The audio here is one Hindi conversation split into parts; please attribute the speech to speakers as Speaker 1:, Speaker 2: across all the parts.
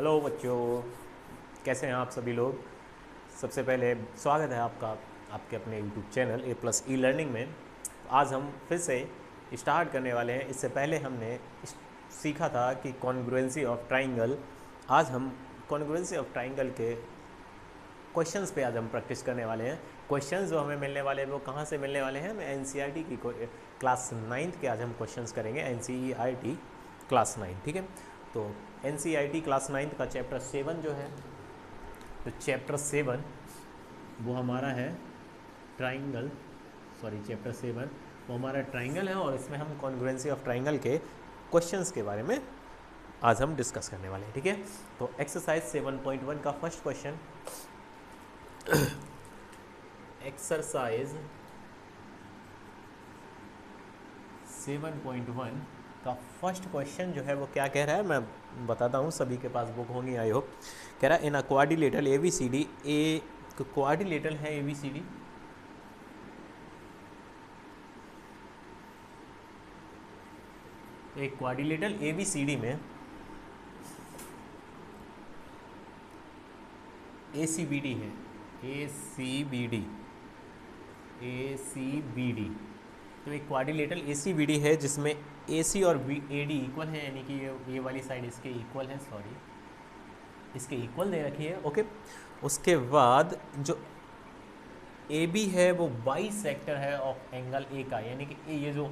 Speaker 1: हेलो बच्चों, कैसे हैं आप सभी लोग। सबसे पहले स्वागत है आपका आपके अपने यूट्यूब चैनल ए प्लस ई लर्निंग में। आज हम फिर से स्टार्ट करने वाले हैं। इससे पहले हमने सीखा था कि कॉन्ग्रुएंसी ऑफ ट्राइंगल। आज हम कॉन्ग्रुएंसी ऑफ ट्राइंगल के क्वेश्चंस पे आज हम प्रैक्टिस करने वाले हैं। क्वेश्चंस जो हमें मिलने वाले हैं वो कहाँ से मिलने वाले हैं? हमें एनसीईआरटी की क्लास 9th के आज हम क्वेश्चंस करेंगे। एनसीईआरटी क्लास 9, ठीक है। तो एनसीईआरटी क्लास 9th का चैप्टर 7 जो है, तो चैप्टर 7 वो हमारा है ट्राइंगल। चैप्टर 7 वो हमारा ट्राइंगल है और इसमें हम कॉन्ग्रुएंसी ऑफ ट्राइंगल के क्वेश्चंस के बारे में आज हम डिस्कस करने वाले हैं, ठीक है। तो एक्सरसाइज 7.1 का फर्स्ट क्वेश्चन, एक्सरसाइज 7.1 का फर्स्ट क्वेश्चन जो है वो क्या कह रहा है, मैं बताता हूँ। सभी के पास बुक होंगी आई होप। कह रहा है in a quadrilateral A B C D, a quadrilateral है ए बी सी डी, एक quadrilateral A B C D में ए सी बी डी है, A C B D, A C B D. तो एक quadrilateral A C B D है जिसमें ए सी और ए डी इक्वल है, यानी कि ये वाली साइड इसके इक्वल है, इसके इक्वल दे रखी है, ओके। उसके बाद जो ए बी है वो बाई सेक्टर है ऑफ एंगल ए का, यानी कि ये जो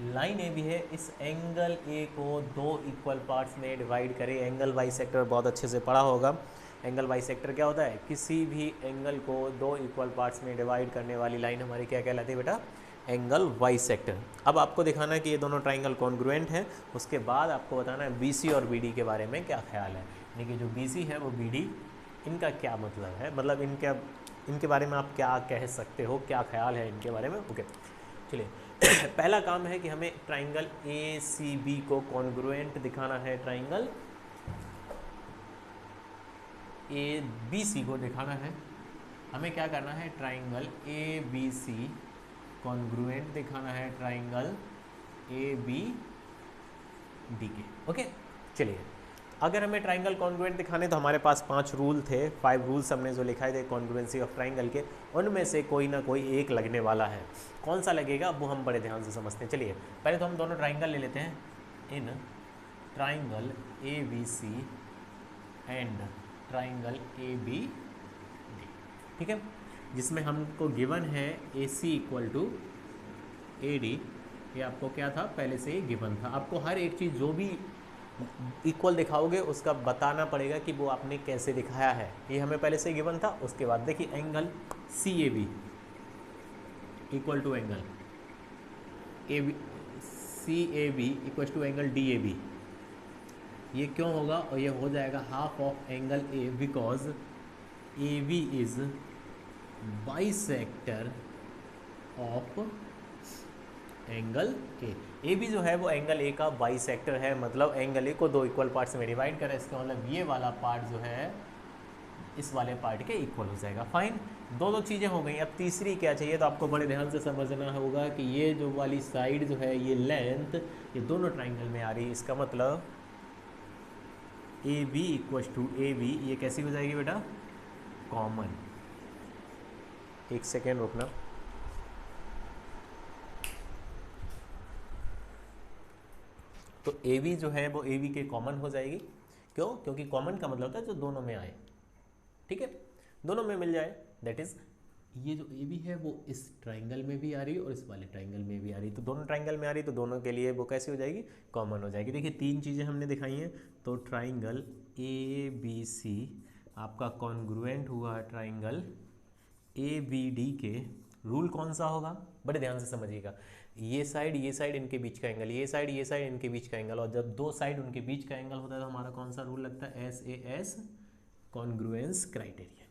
Speaker 1: लाइन ए बी है इस एंगल ए को दो इक्वल पार्ट्स में डिवाइड करे। एंगल बाई सेक्टर बहुत अच्छे से पढ़ा होगा। एंगल बाई सेक्टर क्या होता है? किसी भी एंगल को दो इक्वल पार्ट्स में डिवाइड करने वाली लाइन हमारी क्या कहलाती है बेटा? Angle by sector. अब आपको दिखाना है कि ये दोनों ट्राइंगल कॉन्ग्रुएंट हैं। उसके बाद आपको बताना है बी सी और बी डी के बारे में क्या ख्याल है, यानी कि जो बी सी है वो बी डी, इनका क्या मतलब है, मतलब इनके बारे में आप क्या कह सकते हो, क्या ख्याल है इनके बारे में, ओके। चलिए पहला काम है कि हमें ट्राइंगल ए सी बी को कॉन्ग्रुएंट दिखाना है, ट्राइंगल ए बी सी को दिखाना है। हमें क्या करना है? Triangle A B C congruent दिखाना है, ट्राइंगल ए बी डी के, ओके। चलिए, अगर हमें ट्राइंगल कॉन्ग्रुएंट दिखाने तो हमारे पास 5 रूल थे, 5 रूल्स हमने जो लिखाए थे कॉन्ग्रुएंसी ऑफ ट्राइंगल के, उनमें से कोई ना कोई एक लगने वाला है। कौन सा लगेगा वो हम बड़े ध्यान से समझते हैं। चलिए पहले तो हम दोनों ट्राइंगल ले लेते हैं। In triangle A B C and triangle A B D, ठीक है, जिसमें हमको गिवन है A C equal to A D. ये आपको क्या था? पहले से ही गिवन था। आपको हर एक चीज़ जो भी इक्वल दिखाओगे उसका बताना पड़ेगा कि वो आपने कैसे दिखाया है। ये हमें पहले से गिवन था। उसके बाद देखिए angle C A B equal to angle A B, C A B equal to angle D A B. ये क्यों होगा? और ये हो जाएगा half of angle A, because A B is bisector of angle A B जो है वो एंगल ए का बाइसेक्टर है, मतलब एंगल ए को दो इक्वल पार्ट्स में डिवाइड करें। इसका मतलब ये वाला पार्ट जो है इस वाले पार्ट के इक्वल हो जाएगा। फाइन, दो चीज़ें हो गई। अब तीसरी क्या चाहिए? तो आपको बड़े ध्यान से समझना होगा कि ये जो वाली साइड जो है, ये लेंथ, ये दोनों ट्राइंगल में आ रही है। इसका मतलब A B equal to A B, ये कैसी हो जाएगी बेटा? कॉमन। एक सेकेंड रुकना। तो ए बी जो है वो ए बी के कॉमन हो जाएगी। क्यों? क्योंकि कॉमन का मतलब होता है जो दोनों में आए, ठीक है, दोनों में मिल जाए। दैट इज ये जो ए बी है वो इस ट्राइंगल में भी आ रही है और इस वाले ट्राइंगल में भी आ रही है। तो दोनों ट्राइंगल में आ रही है तो दोनों के लिए वो कैसी हो जाएगी? कॉमन हो जाएगी। देखिए 3 चीज़ें हमने दिखाई हैं। तो ट्राइंगल ए बी सी आपका कॉन्ग्रुएंट हुआ ट्राइंगल ए बी डी के। रूल कौन सा होगा? बड़े ध्यान से समझिएगा। ये साइड इनके बीच का एंगल, ये साइड इनके बीच का एंगल, और जब दो साइड उनके बीच का एंगल होता है तो हमारा कौन सा रूल लगता है? S A S, congruence criterion.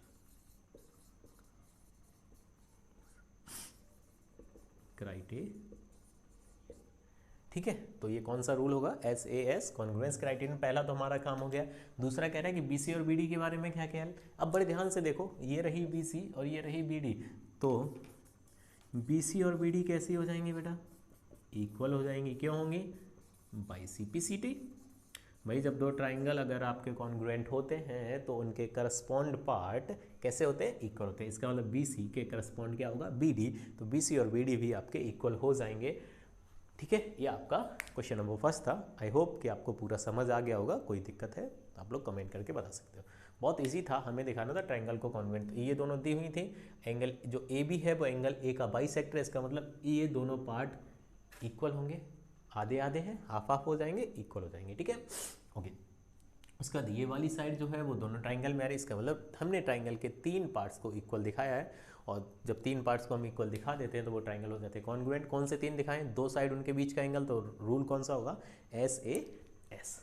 Speaker 1: ठीक है, तो ये कौन सा रूल होगा? S A S, congruence criterion. पहला तो हमारा काम हो गया। दूसरा कह रहा है कि बी सी और बी डी के बारे में क्या ख्याल। अब बड़े ध्यान से देखो, ये रही बी सी और ये रही बी डी, तो बी सी और बी डी कैसी हो जाएंगी बेटा? इक्वल हो जाएंगी। क्यों होंगी? By C P C T. भाई जब दो ट्राइंगल अगर आपके कॉन्ग्रुएंट होते हैं तो उनके करस्पॉन्ड पार्ट कैसे होते हैं? इक्वल होते हैं। इसका मतलब बी सी के करस्पॉन्ड क्या होगा? B D. तो बी सी और बी डी भी आपके इक्वल हो जाएंगे। ठीक है, ये आपका क्वेश्चन नंबर फर्स्ट था। आई होप कि आपको पूरा समझ आ गया होगा। कोई दिक्कत है तो आप लोग कमेंट करके बता सकते हो। बहुत इजी था, हमें दिखाना था ट्राइंगल को कॉन्ग्रुएंट। ये दोनों दी हुई थी, एंगल जो ए बी है वो एंगल ए का बाइसेक्टर है। इसका मतलब ये दोनों पार्ट इक्वल होंगे, आधे आधे हैं, हाफ हाफ हो जाएंगे, इक्वल हो जाएंगे। ठीक है, ओके। उसके बाद ये वाली साइड जो है वो दोनों ट्राइंगल में आ रही है। इसका मतलब हमने ट्राइंगल के 3 पार्ट्स को इक्वल दिखाया है, और जब 3 पार्ट्स को हम इक्वल दिखा देते हैं तो वो ट्राइंगल हो जाते हैं कॉन्ग्रुएंट। कौन से 3 दिखाएं? 2 साइड उनके बीच का एंगल, तो रूल कौन सा होगा? S A S.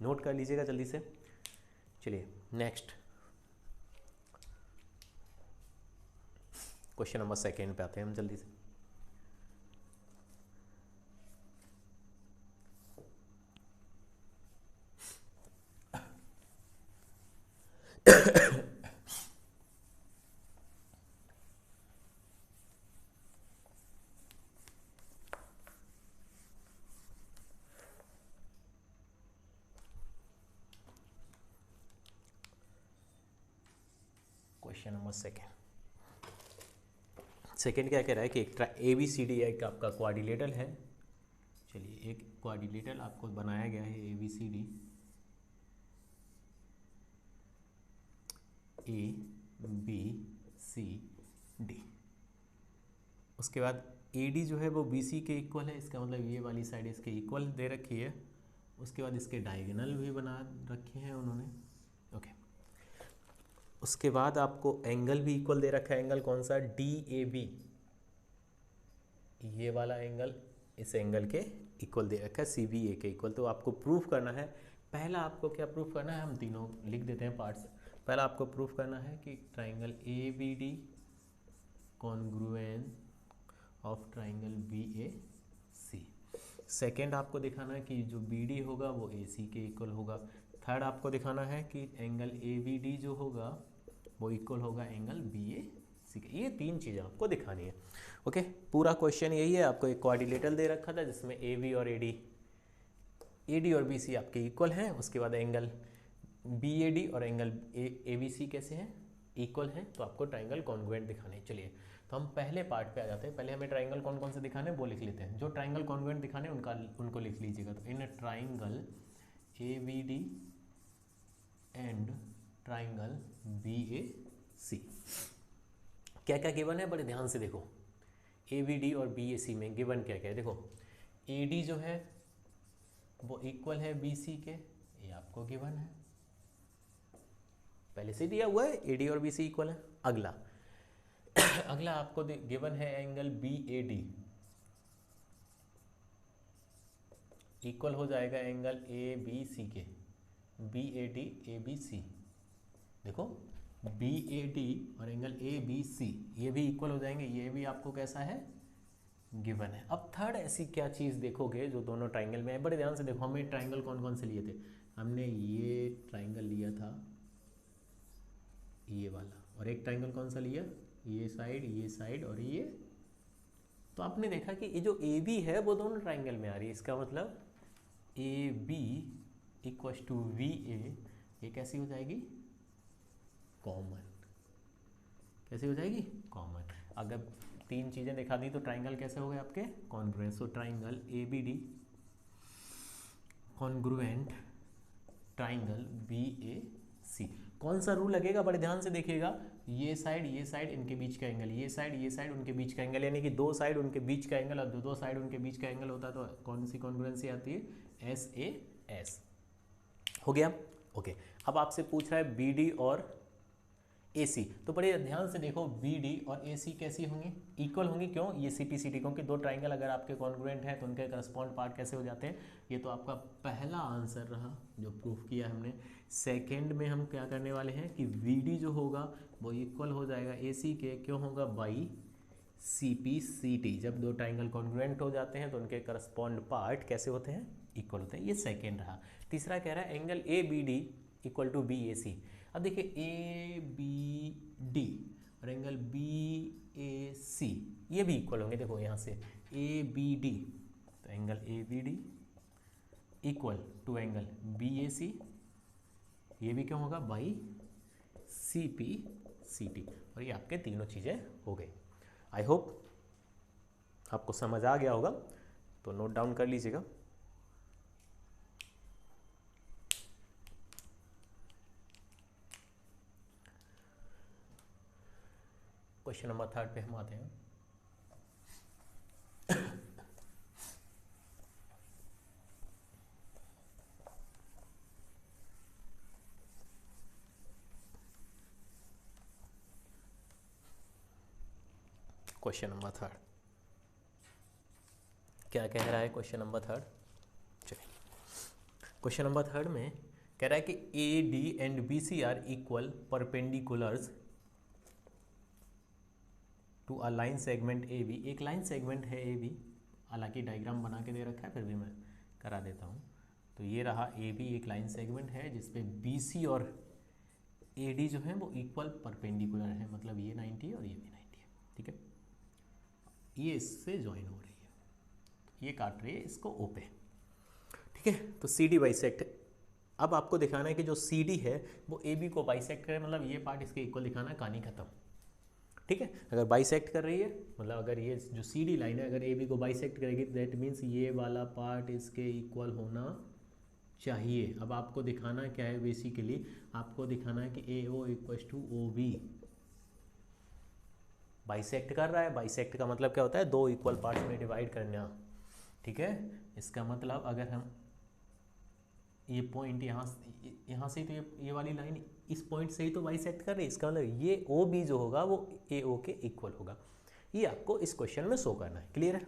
Speaker 1: नोट कर लीजिएगा जल्दी से। चलिए नेक्स्ट क्वेश्चन नंबर सेकेंड पे आते हैं हम जल्दी से। क्वेश्चन नंबर सेकेंड क्या कह रहा है कि एक ए बी सी डी एक आपका क्वाड्रिलेटरल है। चलिए, एक क्वाड्रिलेटरल आपको बनाया गया है, A B C D, A B C D. उसके बाद ए डी जो है वो बी सी के इक्वल है। इसका मतलब ये वाली साइड इसके इक्वल दे रखी है। उसके बाद इसके डायगोनल भी बना रखे हैं उन्होंने। ओके, उसके बाद आपको एंगल भी इक्वल दे रखा है। एंगल कौन सा? D A B. ये वाला एंगल इस एंगल के इक्वल दे रखा है, सी बी ए के इक्वल। तो आपको प्रूफ करना है, पहला आपको क्या प्रूफ करना है? हम तीनों लिख देते हैं पार्ट्स। पहला आपको प्रूफ करना है कि triangle A B D congruent of triangle B A C. Second आपको दिखाना है कि जो बी डी होगा वो ए सी के इक्वल होगा। थर्ड आपको दिखाना है कि एंगल ए बी डी जो होगा वो इक्वल होगा एंगल बी ए सी के। ये 3 चीज़ें आपको दिखानी है। ओके, पूरा क्वेश्चन यही है। आपको एक क्वाड्रिलेटरल दे रखा था जिसमें ए बी और ए डी और बी सी आपके इक्वल हैं। उसके बाद एंगल बी ए डी और एंगल ए बी सी कैसे हैं? इक्वल हैं। तो आपको ट्राइंगल कॉन्ग्रुएंट दिखाने। चलिए, तो हम पहले पार्ट पे आ जाते हैं। पहले हमें ट्राइंगल कौन कौन से दिखाने वो लिख लेते हैं। जो ट्राइंगल कॉन्ग्रुएंट दिखाने उनको लिख लीजिएगा। तो इन triangle A B D and triangle B A C क्या क्या गिवन है? बड़े ध्यान से देखो। ए बी डी और बी ए सी में गिवन क्या क्या है? देखो, ए डी जो है वो इक्वल है बी सी के, ये आपको गिवन है, पहले से दिया हुआ है। ए डी और बी सी इक्वल है। अगला अगला आपको गिवन है angle B A D equal हो जाएगा एंगल ए बी सी के। B A D A B C, देखो बी ए डी और एंगल ए बी सी ये भी इक्वल हो जाएंगे। ये भी आपको कैसा है? गिवन है। अब थर्ड ऐसी क्या चीज़ देखोगे जो दोनों ट्राइंगल में है? बड़े ध्यान से देखो। हमें ट्राइंगल कौन कौन से लिए थे? हमने ये ट्राइंगल लिया था, ये वाला, और एक ट्राइंगल कौन सा लिया? ये साइड और ये। तो आपने देखा कि ये जो ए बी है वो दोनों ट्राइंगल में आ रही है। इसका मतलब A B equal to V A, ये कैसी हो जाएगी? कॉमन। कैसी हो जाएगी? कॉमन। अगर 3 चीज़ें दिखा दी तो ट्राइंगल कैसे हो गए आपके? Congruent. So triangle A B D congruent triangle B A C. कौन सा रूल लगेगा? बड़े ध्यान से देखिएगा। ये साइड इनके बीच का एंगल, ये साइड उनके बीच का एंगल, यानी कि 2 साइड उनके बीच का एंगल, और 2 साइड उनके बीच का एंगल होता है तो कौन सी कॉन्ग्रुएंसी आती है? S A S. हो गया? ओके। अब आपसे पूछ रहा है बी डी और ए सी। तो बड़े ध्यान से देखो, बी डी और ए सी कैसी होंगी? इक्वल होंगी। क्यों? ये सी पी सी डी, क्योंकि 2 ट्राइंगल अगर आपके कॉन्ग्रुएंट हैं तो उनके करस्पॉन्ड पार्ट कैसे हो जाते हैं? ये तो आपका पहला आंसर रहा जो प्रूफ किया हमने। सेकेंड में हम क्या करने वाले हैं कि वी डी जो होगा वो इक्वल हो जाएगा ए सी के। क्यों होगा? By C P C T. जब 2 ट्राइंगल कॉन्ग्रुएंट हो जाते हैं तो उनके करस्पॉन्ड पार्ट कैसे होते हैं? इक्वल होते हैं। ये सेकेंड रहा। तीसरा कह रहा है angle A B D equal to B A C. अब देखिए, ए बी डी और एंगल बी ए सी ये भी इक्वल होंगे। देखो यहाँ से ए बी डी, तो angle A B D equal to angle B A C, ये भी क्या होगा by C P C T, और ये आपके तीनों चीज़ें हो गई। आई होप आपको समझ आ गया होगा, तो नोट डाउन कर लीजिएगा। क्वेश्चन नंबर 3 पे हम आते हैं। क्वेश्चन नंबर 3 क्या कह रहा है? क्वेश्चन नंबर 3, चलिए क्वेश्चन नंबर 3 में कह रहा है कि A D and B C are equal perpendiculars to a line segment A B. एक लाइन सेगमेंट है ए बी, हालांकि डायग्राम बना के दे रखा है, फिर भी मैं करा देता हूँ। तो ये रहा ए बी, एक लाइन सेगमेंट है जिसपे बी सी और ए डी जो है वो इक्वल परपेंडिकुलर है, मतलब ये 90 और ये भी 90 है, ठीक है। ये इससे ज्वाइन हो रही है, ये काट रही है इसको ओ पे, ठीक है। तो सी डी बाइसेक्ट, अब आपको दिखाना है कि जो सी डी है वो ए बी को बाइसेक्ट करे, मतलब ये पार्ट इसके इक्वल दिखाना है, कहानी खत्म, ठीक है। अगर बाइसेक्ट कर रही है, मतलब अगर ये जो सी डी लाइन है अगर ए बी को बाइसेक्ट करेगी, दैट मीन्स ये वाला पार्ट इसके इक्वल होना चाहिए। अब आपको दिखाना क्या है, बेसिकली आपको दिखाना है कि A O equal to O B bisect कर रहा है। बाइसेक्ट का मतलब क्या होता है? दो इक्वल पार्ट्स में डिवाइड करना, ठीक है। इसका मतलब अगर हम ये पॉइंट यहाँ से तो ये वाली लाइन इस पॉइंट से ही तो बाइसेक्ट कर रही है, इसका मतलब ये ओ बी जो होगा वो ए ओ के इक्वल होगा। ये आपको इस क्वेश्चन में शो करना है, क्लियर है?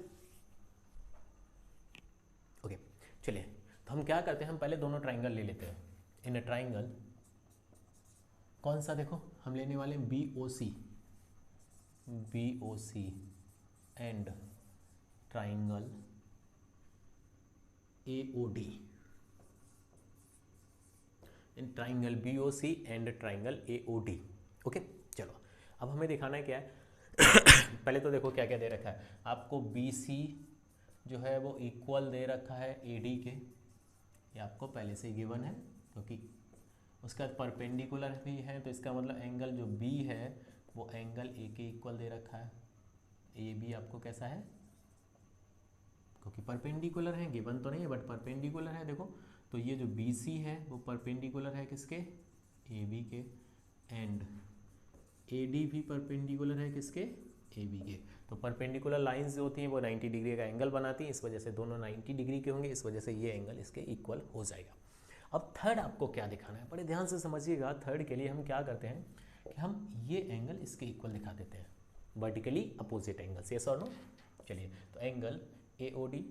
Speaker 1: ओके, चलिए तो हम क्या करते हैं, हम पहले दोनों ट्राइंगल ले लेते हैं। इन अ ट्राइंगल कौन सा, देखो हम लेने वाले हैं B O C and triangle A O D, in triangle B O C and triangle A O D. Okay, चलो अब हमें दिखाना है क्या है। पहले तो देखो क्या क्या दे रखा है आपको, बी सी जो है वो इक्वल दे रखा है ए डी के, ये आपको पहले से गिवन है, क्योंकि उसके बाद परपेंडिकुलर भी है, तो इसका मतलब एंगल जो बी है वो एंगल ए के इक्वल दे रखा है। ए बी आपको कैसा है, क्योंकि परपेंडिकुलर है, गिवन तो नहीं है बट परपेंडिकुलर है। देखो तो ये जो बी सी है वो परपेंडिकुलर है किसके, ए बी के, एंड ए डी भी परपेंडिकुलर है किसके, ए बी के। तो परपेंडिकुलर लाइंस जो होती हैं वो 90 डिग्री का एंगल बनाती हैं, इस वजह से दोनों 90 डिग्री के होंगे, इस वजह से ये एंगल इसके इक्वल हो जाएगा। अब थर्ड आपको क्या दिखाना है, बड़े ध्यान से समझिएगा। थर्ड के लिए हम क्या करते हैं कि हम ये एंगल इसके इक्वल दिखा देते हैं, वर्टिकली अपोजिट एंगल्स, यस और नो। चलिए तो angle A O D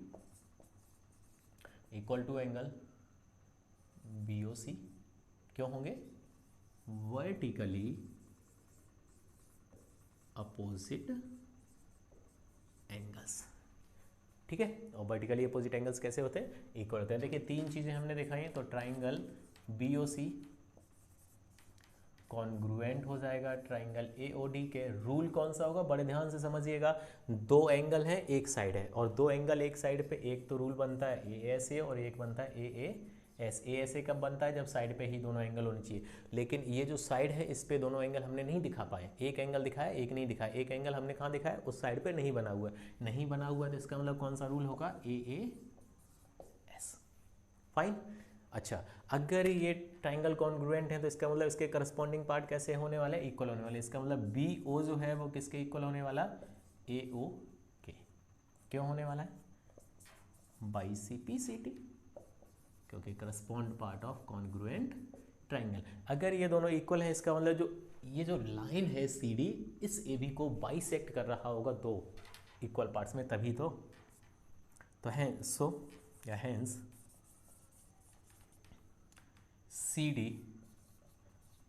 Speaker 1: equal to angle B O C क्यों होंगे, वर्टिकली अपोजिट एंगल्स, ठीक है। और वर्टिकली अपोजिट एंगल्स कैसे होते हैं, इक्वल होते हैं। देखिए तीन चीजें हमने दिखाई हैं, तो triangle B O C congruent हो जाएगा ट्राइंगल ए ओ डी के। रूल कौन सा होगा, बड़े ध्यान से समझिएगा। दो एंगल हैं एक साइड है, और दो एंगल एक साइड पे, एक तो रूल बनता है ए एस ए और एक बनता है A S. A S A कब बनता है, जब साइड पे ही दोनों एंगल होने चाहिए। लेकिन ये जो साइड है इस पे दोनों एंगल हमने नहीं दिखा पाए, एक एंगल दिखाया एक नहीं दिखाया। एक एंगल हमने कहाँ दिखाया, उस साइड पे नहीं बना हुआ है, नहीं बना हुआ है, तो इसका मतलब कौन सा रूल होगा, ए एस। फाइन। अच्छा, अगर ये ट्राइंगल कॉन्ग्रुएंट है तो इसका मतलब इसके करस्पॉन्डिंग पार्ट कैसे होने वाले, इक्वल होने वाले। इसका मतलब बी ओ जो है वो किसके इक्वल होने वाला, ए ओ के। क्यों होने वाला है, by C P C T, क्योंकि correspond part of congruent triangle. अगर ये दोनों इक्वल है, इसका मतलब जो ये जो लाइन है सी डी इस ए बी को बाइसेक्ट कर रहा होगा दो इक्वल पार्ट्स में, तभी तो है सो या hence C D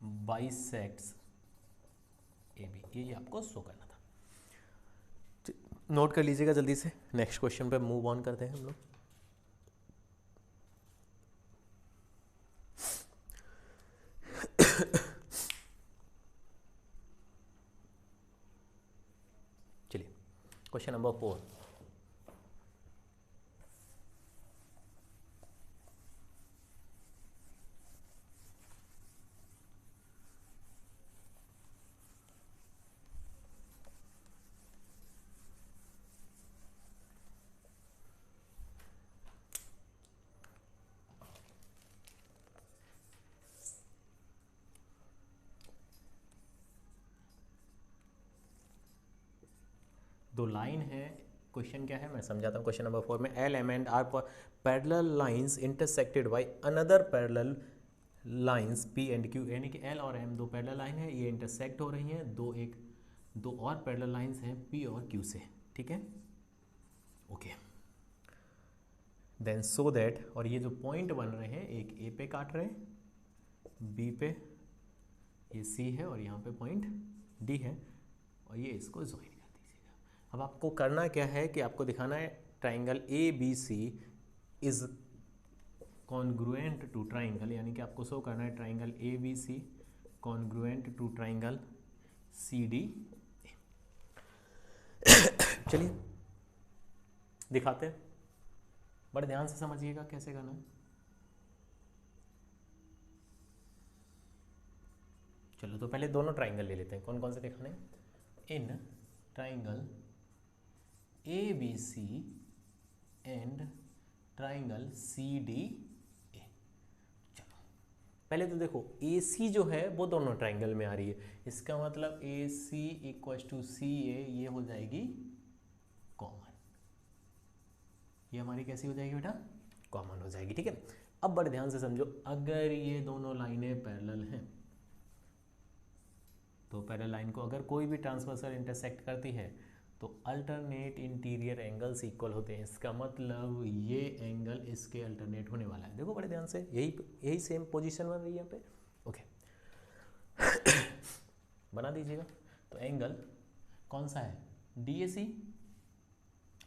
Speaker 1: bisects A B, ये आपको शो करना था। नोट कर लीजिएगा जल्दी से, नेक्स्ट क्वेश्चन पे मूव ऑन करते हैं हम लोग। चलिए क्वेश्चन नंबर 4, दो लाइन है, क्वेश्चन क्या है मैं समझाता हूँ। क्वेश्चन नंबर 4 में L M and R parallel lines intersected by another parallel lines P and Q, यानी कि एल और एम दो पैरेलल लाइन है, ये इंटरसेक्ट हो रही हैं दो और पैरेलल लाइंस हैं पी और क्यू से, ठीक है, ओके। देन सो दैट, और ये जो पॉइंट बन रहे हैं, एक ए पे काट रहे हैं, बी पे, ये सी है और यहाँ पे पॉइंट डी है, और ये इसको ज्वाइन कर दीजिएगा। अब आपको करना क्या है कि आपको दिखाना है triangle A B C is congruent to triangle, यानी कि आपको शो करना है triangle A B C congruent to triangle C D. चलिए दिखाते हैं, बड़े ध्यान से समझिएगा कैसे करना है। चलो तो पहले दोनों ट्राइंगल ले लेते हैं, कौन कौन से दिखाने हैं। In triangle A B C and triangle C D A. चलो पहले तो देखो ए सी जो है वो दोनों ट्राइंगल में आ रही है, इसका मतलब ए सी इक्वल टू सी ए, ये हो जाएगी कॉमन, ये हमारी कैसी हो जाएगी बेटा, कॉमन हो जाएगी, ठीक है। अब बड़े ध्यान से समझो, अगर ये दोनों लाइनें पैरेलल हैं तो पैरेलल लाइन को अगर कोई भी ट्रांसवर्सल इंटरसेक्ट करती है तो अल्टरनेट इंटीरियर एंगल्स इक्वल होते हैं, इसका मतलब ये एंगल इसके अल्टरनेट होने वाला है। देखो बड़े ध्यान से, यही सेम पोजीशन बन रही है यहाँ पे, ओके। बना दीजिएगा। तो एंगल कौन सा है, डी ए सी,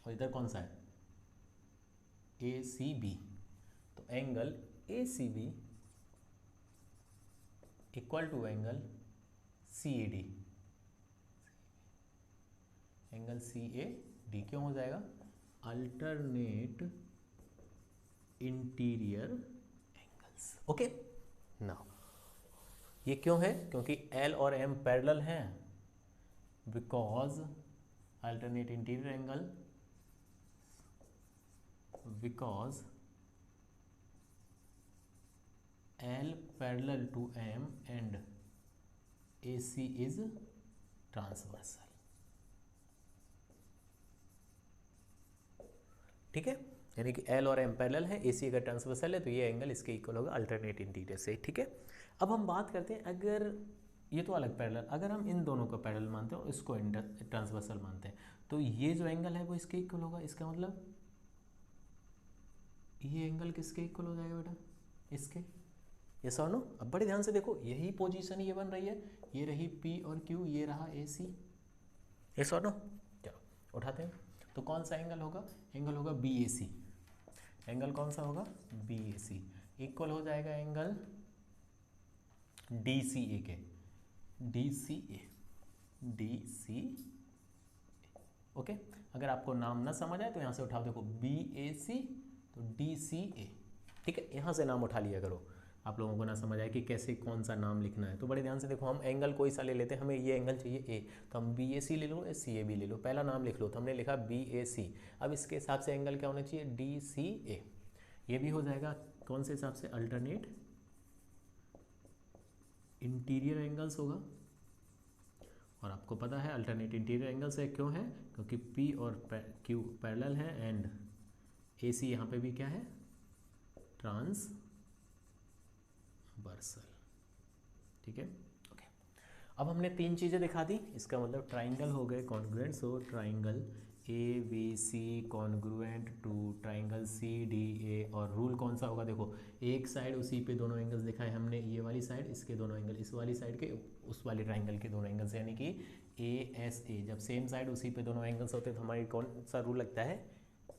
Speaker 1: और इधर कौन सा है, ए सी बी। तो angle A C B equal to angle C A D, angle C A D क्यों हो जाएगा, alternate interior angles, okay. Now ये क्यों है, क्योंकि एल और एम पैरेलल हैं, because alternate interior angle, because L parallel to M and AC is transversal, ठीक है, यानी कि L और M पैरेलल है, AC अगर ट्रांसवर्सल है तो ये एंगल इसके इक्वल होगा अल्टरनेट इंटीरियर से, ठीक है। अब हम बात करते हैं, अगर ये तो अलग पैरेलल, अगर हम इन दोनों को पैरेलल मानते हैं और इसको ट्रांसवर्सल मानते हैं तो ये जो एंगल है वो इसके इक्वल होगा, इसका मतलब ये एंगल किसके इक्वल हो जाएगा बेटा, इसके, यस और नो। अब बड़े ध्यान से देखो, यही पोजीशन ये बन रही है, ये रही P और Q, ये रहा AC, यस और नो। चलो उठाते हैं, तो कौन सा एंगल होगा, एंगल होगा BAC, एंगल कौन सा होगा, BAC इक्वल हो जाएगा एंगल DCA के, DCA, ओके। अगर आपको नाम ना समझ आए तो यहाँ से उठाओ, देखो BAC तो DCA, ठीक है, यहाँ से नाम उठा लिया करो, आप लोगों को ना समझ आए कि कैसे कौन सा नाम लिखना है। तो बड़े ध्यान से देखो, हम एंगल कोई सा ले लेते हैं, हमें ये एंगल चाहिए ए, तो हम BAC ले लो या CAB ले लो, पहला नाम लिख लो, तो हमने लिखा BAC। अब इसके हिसाब से एंगल क्या होना चाहिए, DCA, ये भी हो जाएगा कौन से हिसाब से, अल्टरनेट इंटीरियर एंगल्स होगा। और आपको पता है अल्टरनेट इंटीरियर एंगल्स है, क्यों है, क्योंकि P और Q पैरेलल है एंड AC यहाँ पे भी क्या है, ट्रांसवर्सल, ठीक है, ओके। अब हमने तीन चीज़ें दिखा दी, इसका मतलब ट्राइंगल हो गए congruent, so triangle ABC congruent to triangle CDA, और रूल कौन सा होगा, देखो एक साइड उसी पे दोनों एंगल्स दिखाए हमने, ये वाली साइड इसके दोनों एंगल, इस वाली साइड के उस वाली ट्राइंगल के दोनों एंगल्स, यानी कि ASA, जब सेम साइड उसी पे दोनों एंगल्स होते हैं तो हमारी कौन सा रूल लगता है,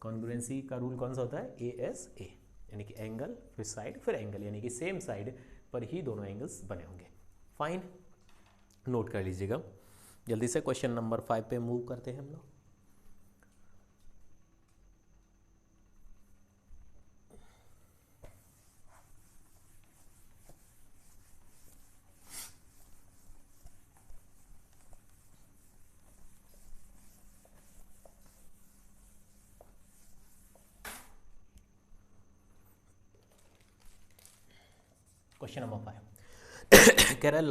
Speaker 1: कॉन्ग्रुएंसी का रूल कौन सा होता है, ASA, यानी कि एंगल फिर साइड फिर एंगल, यानी कि सेम साइड पर ही दोनों एंगल्स बने होंगे। फाइन, नोट कर लीजिएगा। जल्दी से क्वेश्चन नंबर 5 पे मूव करते हैं हम लोग। क्वेश्चन नंबर 5 कह रहा है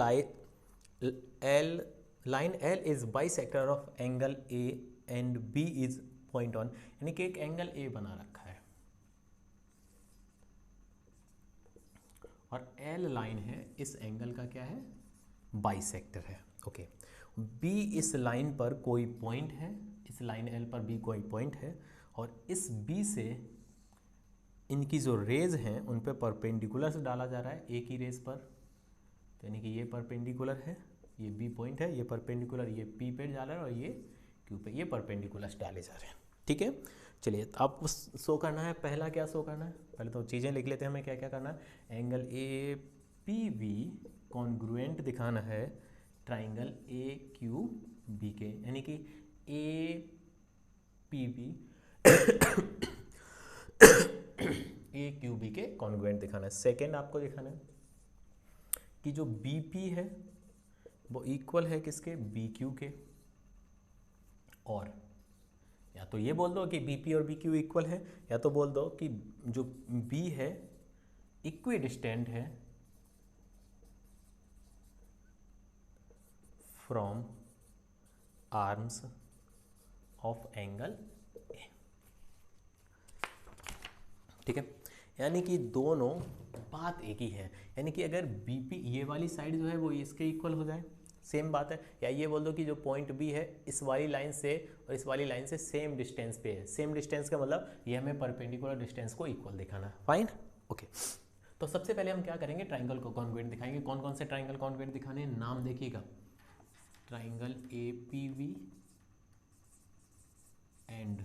Speaker 1: line L is bisector of angle A and B is point on, यानी कि एक एंगल ए बना रखा है और एल लाइन है, इस एंगल का क्या है, बाइसेक्टर है। ओके, बी इस लाइन पर कोई पॉइंट है, इस लाइन एल पर बी कोई पॉइंट है और इस बी से इनकी जो रेज हैं उन पे परपेंडिकुलर से डाला जा रहा है, एक ही रेज पर, तो यानी कि ये परपेंडिकुलर है, ये बी पॉइंट है, ये परपेंडिकुलर, ये पी पे डाला है और ये क्यू पे, ये परपेंडिकुलर डाले जा रहे हैं। ठीक है, चलिए आपको शो करना है, पहला क्या शो करना है, पहले तो चीज़ें लिख लेते हैं हमें क्या क्या करना है। Angle A P V congruent दिखाना है ट्राइंगल ए क्यू बी के, यानी कि A P B A Q B के कॉन्ग्रुएंट दिखाना है। सेकेंड आपको दिखाना है कि जो बी पी है वो इक्वल है किसके, बी क्यू के, और या तो ये बोल दो कि बी पी और बी क्यू इक्वल है, या तो बोल दो कि जो बी है इक्विडिस्टेंट है फ्रॉम आर्म्स ऑफ एंगल ए। ठीक है, यानी कि दोनों बात एक ही है, यानी कि अगर बी पी ये वाली साइड जो है वो इसके इक्वल हो जाए, सेम बात है, या ये बोल दो कि जो पॉइंट बी है इस वाली लाइन से और इस वाली लाइन से सेम डिस्टेंस पे है। सेम डिस्टेंस का मतलब ये हमें परपेंडिकुलर डिस्टेंस को इक्वल दिखाना है। Fine, okay. तो सबसे पहले हम क्या करेंगे, ट्राइंगल को कॉन्ग्रुएंट दिखाएंगे। कौन कौन से ट्राइंगल कॉन्ग्रुएंट दिखाने हैं, नाम देखिएगा, triangle A P V and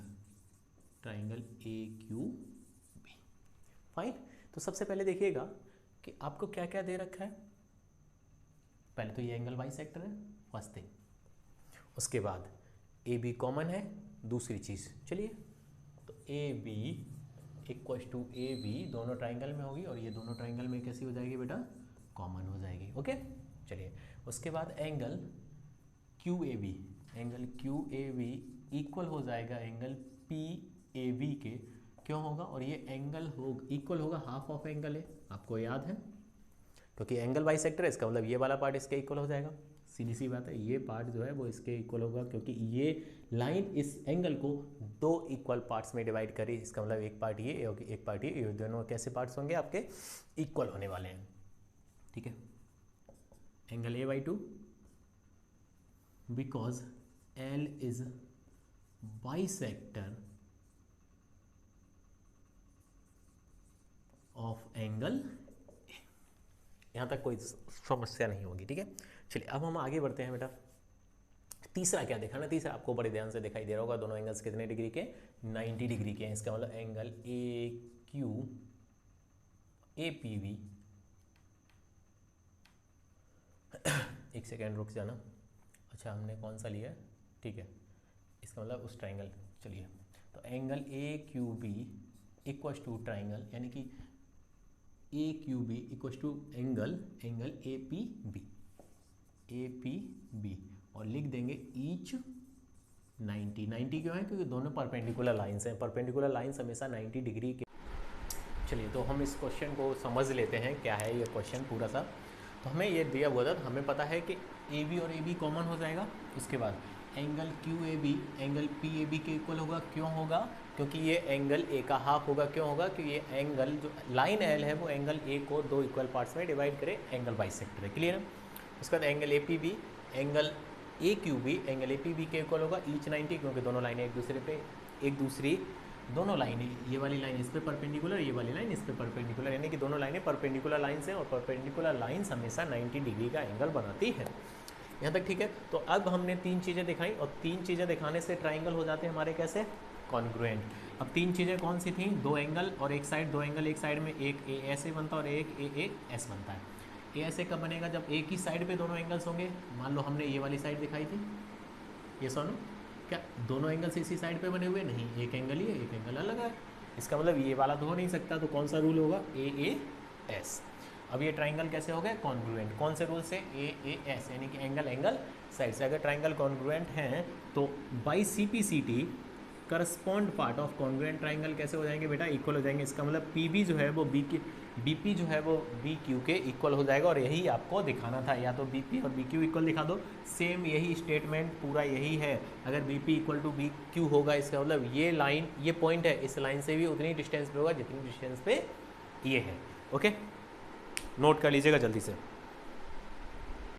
Speaker 1: triangle A Q B. Fine, तो सबसे पहले देखिएगा कि आपको क्या क्या दे रखा है। पहले तो ये एंगल बाइसेक्टर है, फर्स्ट थिंग। उसके बाद ए बी कॉमन है, दूसरी चीज़, चलिए तो A B equal to A B दोनों ट्राइंगल में होगी और ये दोनों ट्राइंगल में कैसी हो जाएगी बेटा, कॉमन हो जाएगी। ओके, चलिए उसके बाद angle Q A B, angle Q A B equal हो जाएगा एंगल पी ए बी के, क्यों होगा, और ये एंगल हो इक्वल होगा हाफ ऑफ एंगल है, आपको याद है, क्योंकि एंगल बाइसेक्टर है, इसका मतलब ये वाला पार्ट इसके इक्वल हो जाएगा। सीधी सी बात है, ये पार्ट जो है वो इसके इक्वल होगा, क्योंकि ये लाइन इस एंगल को दो इक्वल पार्ट्स में डिवाइड करी, इसका मतलब एक पार्ट ये और एक पार्ट ये दोनों कैसे पार्ट्स होंगे आपके, इक्वल होने वाले हैं। ठीक है, angle A by two, because L is bisector of angle, यहाँ तक कोई समस्या नहीं होगी। ठीक है, चलिए अब हम आगे बढ़ते हैं बेटा। तीसरा क्या देखा ना, तीसरा आपको बड़े ध्यान से दिखाई दे रहा होगा, दोनों एंगल्स कितने डिग्री के, 90 डिग्री के हैं। इसका मतलब angle A Q A P we, एक सेकेंड रुक जाना, अच्छा हमने कौन सा लिया, ठीक है, इसका मतलब उस ट्राइंगल, चलिए तो angle A Q B equal to triangle, यानी कि A Q B equal to angle A P B, और लिख देंगे ईच 90 क्यों है, क्योंकि दोनों परपेंडिकुलर लाइंस हैं, परपेंडिकुलर लाइंस हमेशा 90 डिग्री के। चलिए तो हम इस क्वेश्चन को समझ लेते हैं, क्या है ये क्वेश्चन पूरा सा। तो हमें ये दिया हुआ था, हमें पता है कि ए बी और ए बी कॉमन हो जाएगा, इसके बाद angle Q A B angle P A B के इक्वल होगा, क्यों होगा, क्योंकि ये एंगल ए का हाफ होगा, क्यों होगा, क्योंकि ये एंगल जो लाइन एल है वो एंगल ए को दो इक्वल पार्ट्स में डिवाइड करे, एंगल बाइसेक्टर है, क्लियर है। उसके बाद angle A P B angle A Q B angle A P B के इक्वल होगा ईच 90, क्योंकि दोनों लाइनें एक दूसरे पे दोनों लाइनें, ये वाली लाइन इस पे परपेंडिकुलर, ये वाली लाइन इस पे परपेंडिकुलर, यानी कि दोनों लाइनें परपेंडिकुलर लाइन्स हैं और परपेंडिकुलर लाइन्स हमेशा 90 डिग्री का एंगल बनाती है। यहाँ तक ठीक है। तो अब हमने तीन चीज़ें दिखाई और तीन चीज़ें दिखाने से ट्राइंगल हो जाते हैं हमारे कैसे, कॉन्ग्रुएंट। अब तीन चीज़ें कौन सी थी, दो एंगल और एक साइड, दो एंगल एक साइड में, एक ए ऐसे बनता है और एक ए एस बनता है। ए ऐसे कब बनेगा, जब एक ही साइड पे दोनों एंगल्स होंगे। मान लो हमने ये वाली साइड दिखाई थी, ये सुनो, क्या दोनों एंगल्स इसी साइड पे बने हुए, नहीं, एक एंगल ही है, एक एंगल अलग है, इसका मतलब ये वाला तो हो नहीं सकता, तो कौन सा रूल होगा, ए एस। अब ये ट्राइंगल कैसे हो गए, कॉन्ग्रुएंट, कौन से रूल से, ए एस, यानी कि एंगल साइड से। अगर ट्राइंगल कॉन्ग्रुएंट हैं तो by CPCT correspond part of congruent triangle कैसे हो जाएंगे बेटा, इक्वल हो जाएंगे। इसका मतलब PB जो है वो बी बी पी जो है वो बी क्यू के इक्वल हो जाएगा, और यही आपको दिखाना था, या तो बी पी और बी क्यू इक्वल दिखा दो। सेम यही स्टेटमेंट पूरा यही है, अगर B P equal to B Q होगा इसका मतलब ये लाइन, ये पॉइंट है, इस लाइन से भी उतनी डिस्टेंस पे होगा जितनी डिस्टेंस पे ये है। ओके, नोट कर लीजिएगा जल्दी से।